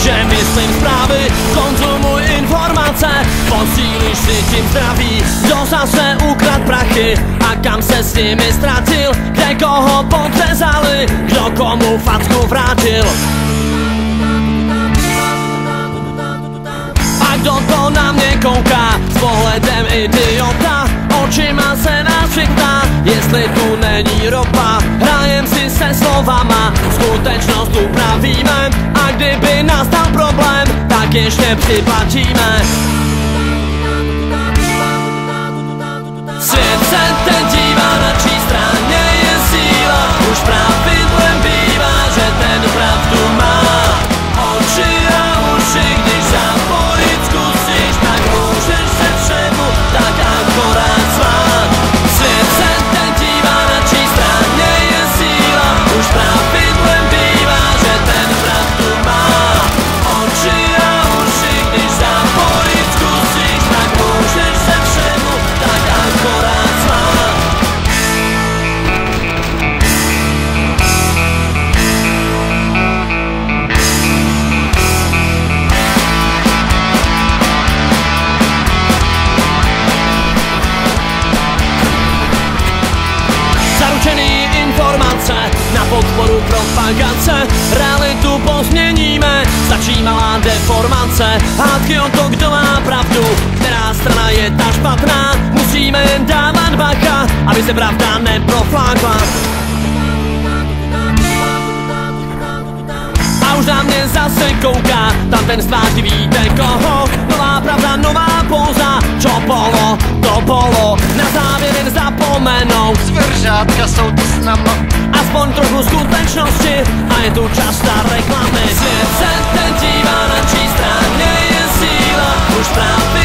že myslím zprávy, konzumuj informace, posílíš si tím zdraví. Kdo zase ukrad prachy a kam se s nimi ztratil, kde koho podřezali, kdo komu facku vrátil. A kdo to na mě kouká s pohledem idiota, očima se nás ptá, jestli tu není ropa. Hrajem si se slovama, skutečnost upravíme, a kdyby nastal problém, tak ještě připlatíme. Svět se ten dívá, na čí straně je síla, už pravidlem bývá, že ten pravdu má. Oči a uši, když zapojit zkusíš, tak můžeš se všemu tak akorát smát. Svět se ten dívá, na čí straně je síla, už pravidlem bývá, že ten pravdu má. Oči a uši, když zapojit zkusíš, tak můžeš se všemu tak akorát smát. Zaručený informace na podporu propagace, realitu pozměníme, stačí malá deformace. Hádky o to, kdo má pravdu, která strana je ta špatná, musíme jen dávat bacha, aby se pravda neproflákla. A už na mě zase kouká, tam ten stváří víte koho. Nová pravda, nová póza, čo bolo, to bolo. Na závěr jen zapomenou, Zvěřátka jsou tu s náma, aspoň trochu skutečnosti, a je tu čas na reklamy. Svět se ten dívá, na čí straně je síla, už právě